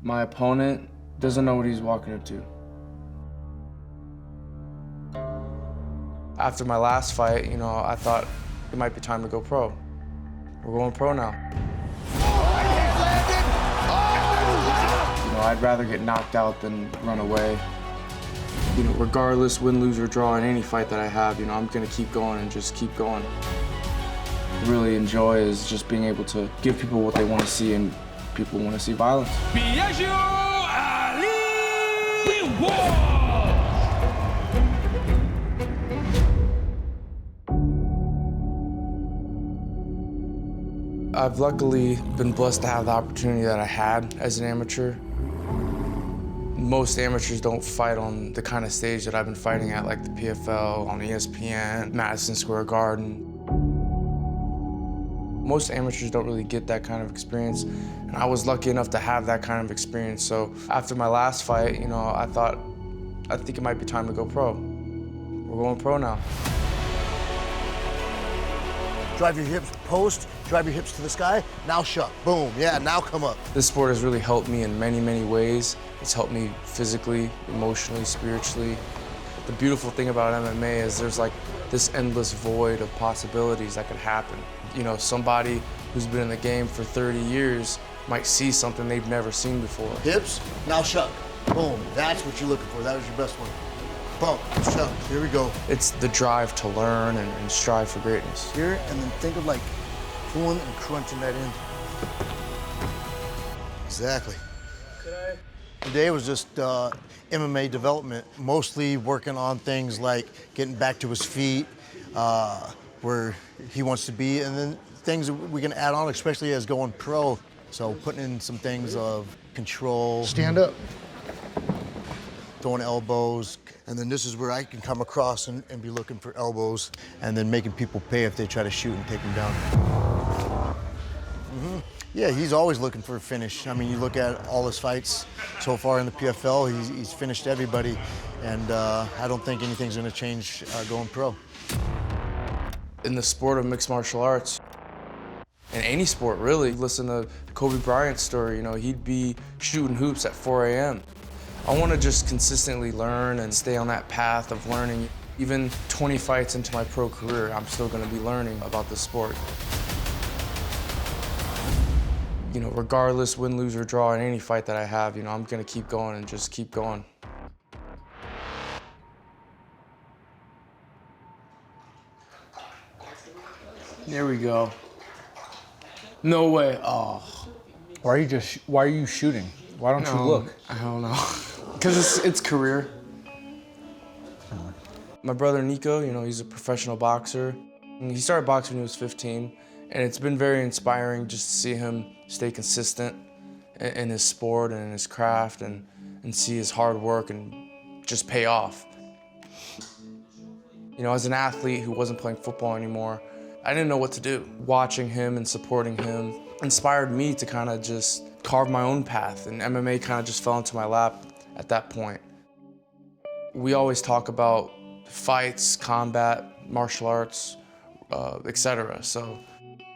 My opponent doesn't know what he's walking into. After my last fight, I thought it might be time to go pro. We're going pro now. I'd rather get knocked out than run away. Regardless, win, lose, or draw in any fight that I have, I'm gonna keep going and just keep going. What I really enjoy is just being able to give people what they want to see, and people want to see violence. Biaggio Ali Walsh! I've luckily been blessed to have the opportunity that I had as an amateur. Most amateurs don't fight on the kind of stage that I've been fighting at, like the PFL, on ESPN, Madison Square Garden. Most amateurs don't really get that kind of experience, and I was lucky enough to have that kind of experience. So after my last fight, I think it might be time to go pro. We're going pro now. Drive your hips post, drive your hips to the sky, now shuck, boom, yeah, now come up. This sport has really helped me in many, many ways. It's helped me physically, emotionally, spiritually. The beautiful thing about MMA is there's like this endless void of possibilities that could happen. Somebody who's been in the game for 30 years might see something they've never seen before. Hips, now shuck, boom, that's what you're looking for, that was your best one. Bump, shuck, here we go. It's the drive to learn and strive for greatness. Here, and then think of like pulling and crunching that in. Exactly. Today was just MMA development, mostly working on things like getting back to his feet, where he wants to be, and then things that we can add on, especially as going pro. So putting in some things of control. Stand up. Throwing elbows, and then this is where I can come across and be looking for elbows, and then making people pay if they try to shoot and take them down. Yeah, he's always looking for a finish. I mean, you look at all his fights so far in the PFL, he's finished everybody, and I don't think anything's gonna change going pro. In the sport of mixed martial arts, in any sport really, listen to Kobe Bryant's story, he'd be shooting hoops at 4 a.m. I want to just consistently learn and stay on that path of learning. Even 20 fights into my pro career, I'm still going to be learning about the sport. Regardless, win, lose, or draw in any fight that I have, I'm going to keep going and just keep going. There we go. No way. Oh. Why are you shooting? Why don't you look? I don't know. Because it's career. My brother Nico, he's a professional boxer. He started boxing when he was 15, and it's been very inspiring just to see him stay consistent in his sport and in his craft, and see his hard work and just pay off. As an athlete who wasn't playing football anymore, I didn't know what to do. Watching him and supporting him inspired me to kind of just carve my own path, and MMA kind of just fell into my lap at that point. We always talk about fights, combat, martial arts, etc. So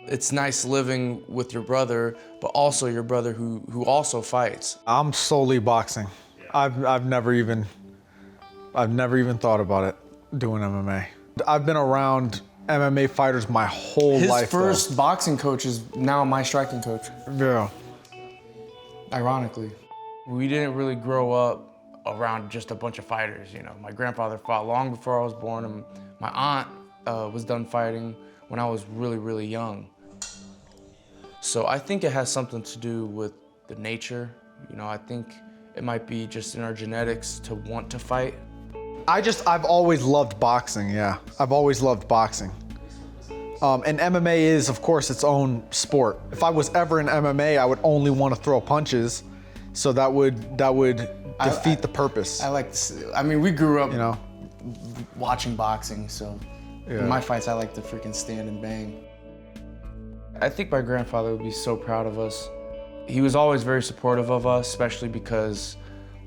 it's nice living with your brother, but also your brother who also fights. I'm solely boxing. I've never even thought about it, doing MMA. I've been around MMA fighters my whole life. His first boxing coach is now my striking coach. Yeah. Ironically. We didn't really grow up around just a bunch of fighters, My grandfather fought long before I was born, and my aunt was done fighting when I was really, really young. So I think it has something to do with the nature. I think it might be just in our genetics to want to fight. I've always loved boxing, yeah. I've always loved boxing. And MMA is, of course, its own sport. If I was ever in MMA, I would only want to throw punches, so that would defeat the purpose. We grew up, watching boxing, so in my fights, I like to freaking stand and bang. I think my grandfather would be so proud of us. He was always very supportive of us, especially because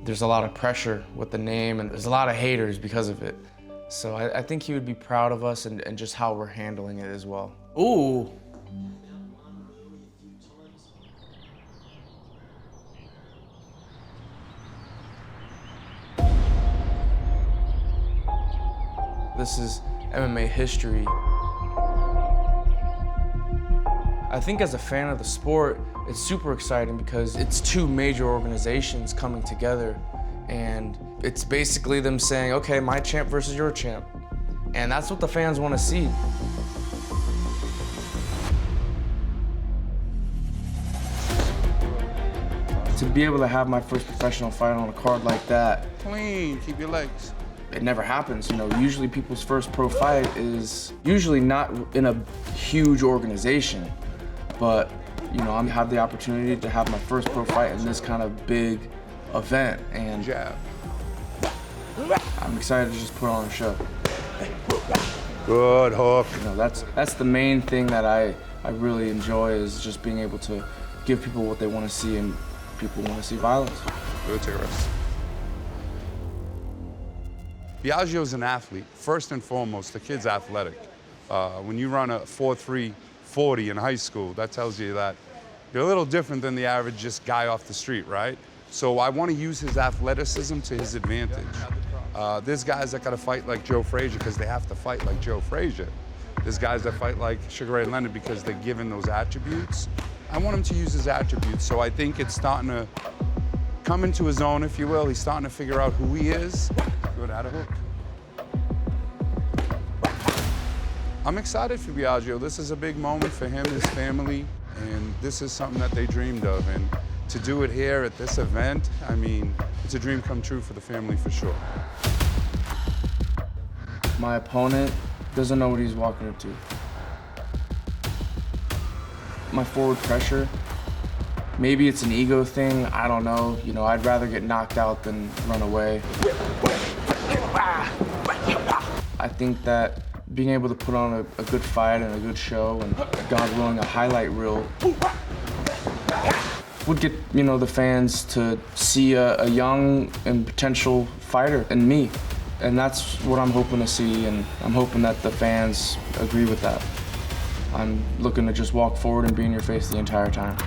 there's a lot of pressure with the name, and there's a lot of haters because of it. So I think he would be proud of us and just how we're handling it as well. Ooh. This is MMA history. I think as a fan of the sport, it's super exciting because it's two major organizations coming together, and it's basically them saying, okay, my champ versus your champ. And that's what the fans want to see. To be able to have my first professional fight on a card like that. Clean, keep your legs. It never happens, you know. Usually people's first pro fight is usually not in a huge organization, but you know, I have the opportunity to have my first pro fight in this kind of big event, and Jab. I'm excited to just put on a show. Good hook. You know, that's the main thing that I really enjoy, is just being able to give people what they want to see, and people want to see violence. Good, take a rest. Biaggio's an athlete. First and foremost, the kid's athletic. When you run a 4.3 40 in high school, that tells you that you're a little different than the average just guy off the street, right? So I want to use his athleticism to his advantage. There's guys that got to fight like Joe Frazier because they have to fight like Joe Frazier. There's guys that fight like Sugar Ray Leonard because they're given those attributes. I want him to use his attributes, so I think it's starting to come into his own, if you will. He's starting to figure out who he is. Good, out of hook. I'm excited for Biaggio. This is a big moment for him, his family, and this is something that they dreamed of. And to do it here at this event, I mean, it's a dream come true for the family for sure. My opponent doesn't know what he's walking into. My forward pressure, maybe it's an ego thing, I don't know. You know, I'd rather get knocked out than run away. I think that being able to put on a good fight and a good show, and God willing, a highlight reel, would get, you know, the fans to see a young and potential fighter in me. And that's what I'm hoping to see, and I'm hoping that the fans agree with that. I'm looking to just walk forward and be in your face the entire time.